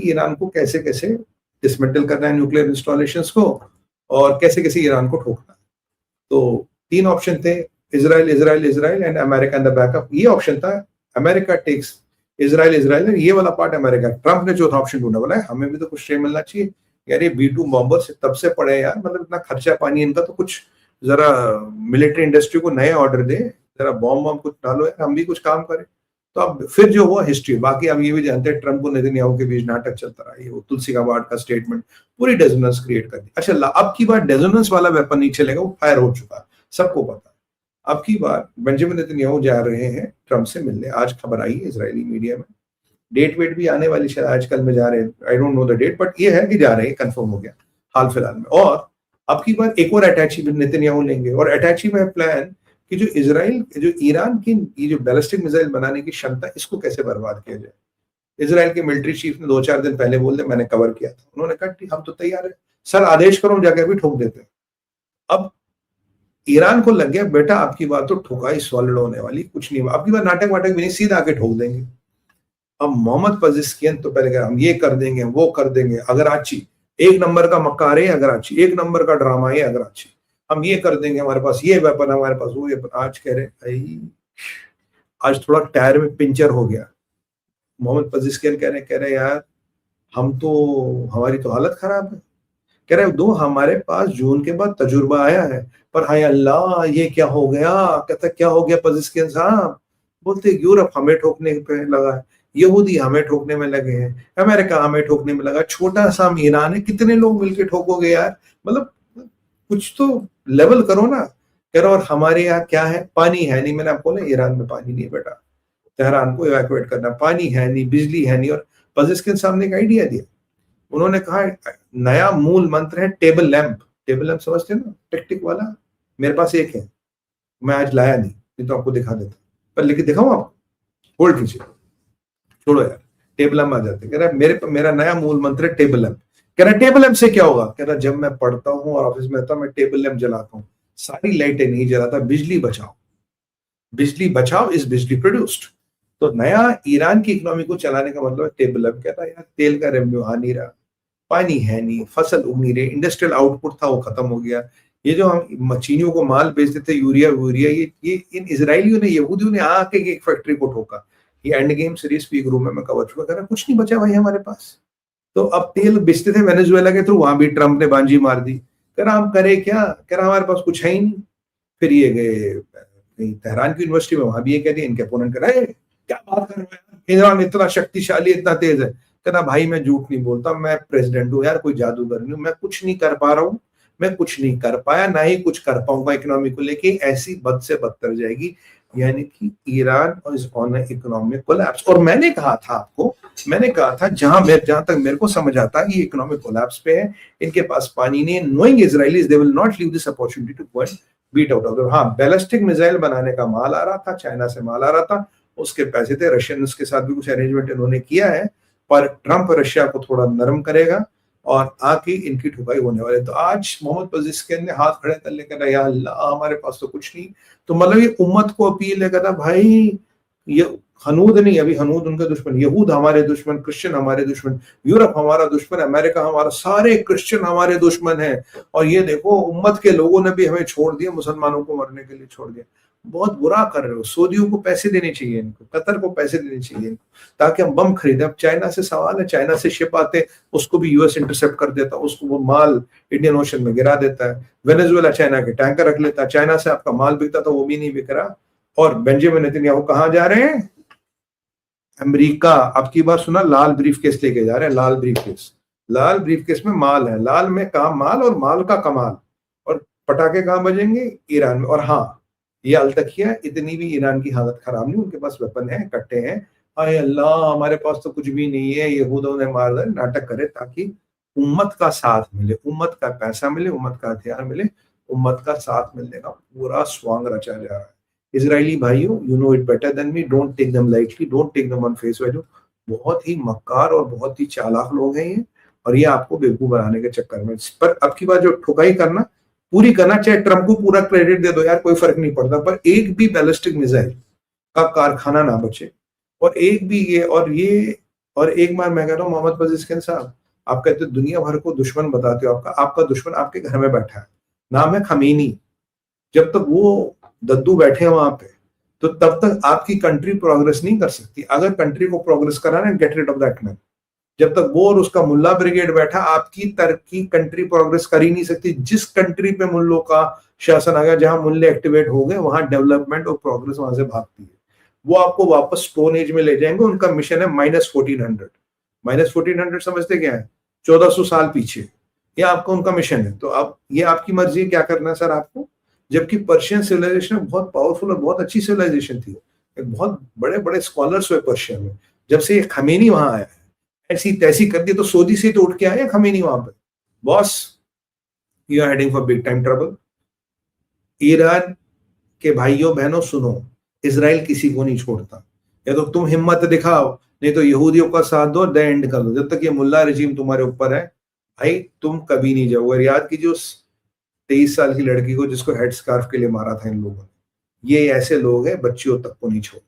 Iran को कैसे कैसे डिसमेंटल करना है न्यूक्लियर इंस्टॉलेशंस को, और कैसे कैसे ईरान को ठोकना है। तो 3 ऑप्शन थे, Israel Israel Israel and America in the backup. ये ऑप्शन था अमेरिका टेक्स इजराइल इजराइल, ये वाला पार्ट अमेरिका। ट्रंप ने चौथा ऑप्शन ढूंढा, बोला हमें भी तो कुछ श्रेय मिलना चाहिए यार, ये B2 बॉम्बर से तब से पड़े यार, मतलब इतना खर्चा पानी इनका, तो कुछ जरा मिलिट्री इंडस्ट्री को नए ऑर्डर दे, जरा बॉम्ब कुछ डालो यार, हम भी कुछ काम करें। तो अब फिर जो हुआ हिस्ट्री, बाकी अब ये भी जानते हैं ट्रंप और नेतन्याहू के बीच नाटक चलता रहा, ये वो तुलसी गाबार्ड का स्टेटमेंट पूरी डेजोनेंस क्रिएट कर दी। अच्छा, अब की बार डेजोनेंस वाला वेपन नहीं चलेगा, वो फायर हो चुका है, सबको पता है। अब की बार बेंजामिन नेतन्याहू जा रहे हैं ट्रंप से मिलने, आज खबर आई है इजरायली मीडिया में, डेट वेट भी आने वाली, शायद आजकल में जा रहे हैं, I don't know the date, but ये है कि जा रहे हैं, कंफर्म हो गया हाल फिलहाल में। और अब की बार एक और अटैची नेतन्याहू लेंगे, और अटैची में प्लान कि जो इजराइल, जो ईरान की ये जो बैलिस्टिक मिसाइल बनाने की क्षमता, इसको कैसे बर्बाद किया जाए। इजराइल के मिलिट्री चीफ ने 2-4 दिन पहले बोल दिया, मैंने कवर किया था, उन्होंने कहा हम तो तैयार है सर, आदेश करो, जाकर भी ठोक देते हैं। अब ईरान को लग गया बेटा आपकी बात तो ठोकाई सॉलिड होने वाली, कुछ नहीं, आपकी बात नाटक वाटक भी नहीं, सीधा आके ठोक देंगे। अब मोहम्मद पजिस्कियन तो पहले कह हम ये कर देंगे, वो कर देंगे, अगर आची 1 नंबर का मक्कार है, अगर आची 1 नंबर का ड्रामा है, अगर आची हम ये कर देंगे, हमारे पास ये वेपन, हमारे पास वो वेपन। आज कह रहे भाई, आज थोड़ा टायर में पिंचर हो गया। मोहम्मद पजिस्कियन कह रहे यार, हम तो, हमारी तो हालत खराब है। कह रहे दो, हमारे पास जून के बाद तजुर्बा आया है, पर हाय अल्लाह ये क्या हो गया। कहता क्या हो गया पजिस्कियन साहब? बोलते यूरोप हमें ठोकने पे लगा है, यहूदी हमें ठोकने में लगे हैं, अमेरिका हमें ठोकने में लगा, छोटा सा ईरान है, कितने लोग मिलकर ठोकोगे यार, मतलब कुछ तो लेवल करो ना। कह रहा और हमारे यहाँ क्या है, पानी है नहीं, मैंने आपको बोला ईरान में पानी नहीं है बेटा, तेहरान को इवैक्यूएट करना, पानी है नहीं, बिजली है नहीं। और पजिस्कियन सामने एक आइडिया दिया, उन्होंने कहा नया मूल मंत्र है टेबल लैंप। टेबल लैंप समझते हैं ना, टिक वाला, मेरे पास एक है, मैं आज लाया नहीं तो आपको दिखा देता, पर लेके दिखाऊं आपको, होल्ड कीजिए, छोड़ो यार, टेबल लैंप आ जाते। कह रहा मेरा नया मूल मंत्र है टेबल लैंप। कह रहा टेबल लैंप से क्या होगा? कह रहा जब मैं पढ़ता हूँ और ऑफिस में रहता हूँ, मैं टेबल लैंप जलाता हूँ, सारी लाइटें नहीं जलाता, बिजली बचाओ, बिजली बचाओ इज बिजली प्रोड्यूस्ड। तो नया ईरान की इकोनॉमी को चलाने का मतलब है टेबल लैंप। कहता है यार तेल का रेवेन्यू आ नहीं रहा, पानी है नहीं, फसल उग नहीं रही, इंडस्ट्रियल आउटपुट था वो खत्म हो गया, ये जो हम चीनियों को माल बेचते थे यूरिया वूरिया, ये इन इजरायलियों ने, यहूदियों ने आके एक फैक्ट्री को ठोका। ये end game series speak room में मैं कवर चुका, कह रहा कुछ नहीं बचा भाई हमारे पास। तो अब तेल बेचते थे वेनेजुएला के थ्रू, वहां भी ट्रंप ने बांजी मार दी। कह रहा हम करे क्या, कह रहा हमारे पास कुछ है ही नहीं। फिर ये गए तेहरान की यूनिवर्सिटी में, वहां भी ये कह दिया, इनके अपोनेंट कर रहे क्या बात कर रहे हैं, ईरान इतना शक्तिशाली इतना तेज है। कहना भाई मैं झूठ नहीं बोलता, मैं प्रेसिडेंट हूँ यार, कोई जादूगर नहीं हूँ, मैं कुछ नहीं कर पा रहा हूँ, मैं कुछ नहीं कर पाया, ना ही कुछ कर पाऊंगा इकोनॉमी को लेके, ऐसी बद से बदतर जाएगी। यानी कि Iran is on economic collapse. और मैंने कहा था आपको, मैंने कहा था जहां तक मेरे को समझ आता है ये इकोनॉमिक कोलैप्स पे है, इनके पास पानी नहीं है, knowing Israelis they will not leave this opportunity to go and beat out of. हाँ, बैलिस्टिक मिसाइल बनाने का माल आ रहा था, चाइना से माल आ रहा था, उसके पैसे थे, रशियंस के साथ भी कुछ अरेंजमेंट इन्होंने किया है, पर ट्रंप रशिया को थोड़ा नरम करेगा और आके इनकी ठुकाई होने वाले। तो आज मोहम्मद पजिस्कियन ने हाथ खड़े कर लेकर या अल्लाह हमारे पास तो कुछ नहीं। तो मतलब ये उम्मत को अपील है, कहता भाई ये हनूद नहीं, अभी हनूद उनका दुश्मन, यहूद हमारे दुश्मन, क्रिश्चियन हमारे दुश्मन, यूरोप हमारा दुश्मन, अमेरिका हमारा, सारे क्रिश्चियन हमारे दुश्मन है। और ये देखो उम्मत के लोगों ने भी हमें छोड़ दिया, मुसलमानों को मरने के लिए छोड़ दिया, बहुत बुरा कर रहे हो। सऊदियों को पैसे देने चाहिए इनको, कतर को पैसे देने चाहिए इनको, ताकि हम बम खरीदें। अब चाइना से सवाल है, चाइना से शिप आते, उसको भी यूएस इंटरसेप्ट कर देता, उसको वो माल इंडियन ओशन में गिरा देता है। वेनेजुएला चाइना के टैंकर रख लेता है, चाइना से आपका माल बिकता था वो भी नहीं बिक रहा। और बेंजामिन नेतन्याहू कहां जा रहे हैं? अमेरिका। अब की बार सुना, लाल ब्रीफ केस लेके जा रहे हैं, लाल ब्रीफ केस। लाल ब्रीफ केस में माल है, लाल में काम माल और माल का कमाल। और पटाखे कहां बजेंगे? ईरान में। और हाँ, ये अलतकिया, इतनी भी ईरान की हालत खराब नहीं, उनके पास वेपन है, कट्टे हैं। हाय अल्लाह हमारे पास तो कुछ भी नहीं है, यहूदियों ने मार दिया, नाटक करे ताकि उम्मत का साथ मिले, उम्मत का पैसा मिले, उम्मत का हथियार मिले, उम्मत का साथ मिलने का पूरा स्वांग रचा जा रहा है। इजरायली भाइयों, you know it better than me, don't take them lightly, don't take them on face value. बहुत ही मक्कार और बहुत ही चालाक लोग हैं ये, और ये आपको बेवकूफ बनाने के चक्कर में। पर अब की बार जो ठुकाई करना पूरी करना, चाहे ट्रंप को पूरा क्रेडिट दे दो यार, कोई फर्क नहीं पड़ता, पर एक भी बैलिस्टिक मिसाइल का कारखाना ना बचे, और एक भी ये और एक बार मैं कह रहा हूँ मोहम्मद पजीजकिन साहब, आप कहते हो दुनिया भर को दुश्मन बताते हो, आपका दुश्मन आपके घर में बैठा है, नाम है खमीनी। जब तक वो दद्दू बैठे हैं वहां पे, तो तब तक आपकी कंट्री प्रोग्रेस नहीं कर सकती। अगर कंट्री को प्रोग्रेस कराना, get rid of that man. जब तक वो और उसका मुल्ला ब्रिगेड बैठा, आपकी तरक्की कंट्री प्रोग्रेस कर ही नहीं सकती। जिस कंट्री पे मुल्लों का शासन आ गया, जहां मूल्य एक्टिवेट हो गए, वहां डेवलपमेंट और प्रोग्रेस वहां से भागती है। वो आपको वापस स्टोन एज में ले जाएंगे। उनका मिशन है -1400। -1400 समझते क्या है? 1400 साल पीछे। ये आपका उनका मिशन है। तो अब ये आपकी मर्जी है क्या करना है सर आपको। जबकि पर्शियन सिविलाइजेशन बहुत पावरफुल और बहुत अच्छी सिविलाइजेशन थी। एक बहुत बड़े बड़े स्कॉलर्स हुए पर्शिया में। जब से ये खमीनी वहां आया, ऐसी तैसी कर दी, तो सऊदी से तो उठ के आया खमीनी वहां पे। Boss, you are heading for big time trouble. Iran के भाइयों बहनों सुनो, इजराइल किसी को नहीं छोड़ता। या तो तुम हिम्मत दिखाओ, नहीं तो यहूदियों का साथ दो, द एंड कर दो। जब तक ये मुल्ला रजीम तुम्हारे ऊपर है भाई, तुम कभी नहीं जाओगे। याद कीजिए उस 23 साल की लड़की को जिसको हेड स्कार्फ के लिए मारा था इन लोगों ने। ये ऐसे लोग हैं, बच्चियों तक को नहीं छोड़ते।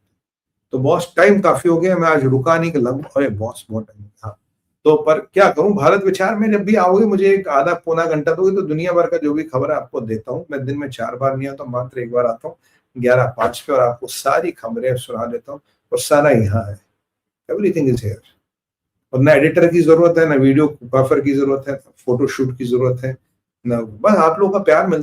तो बॉस टाइम काफी हो गया, मैं आज रुका नहीं कि लग, अरे बॉस बहुत टाइम। हाँ, तो पर क्या करूं, भारत विचार में जब भी आओगे मुझे एक आधा पौना घंटा दोगे तो दुनिया भर का जो भी खबर है आपको देता हूँ। मैं दिन में 4 बार नहीं आता, मात्र एक बार आता हूँ 11:05 पे, और आपको सारी खबरें सुना देता हूँ। और सारा यहाँ है, एवरीथिंग इज हियर। और ना एडिटर की जरूरत है, ना वीडियोग्राफर की जरूरत है, फोटो शूट की जरूरत है, ना, बस आप लोगों का प्यार मिलता है।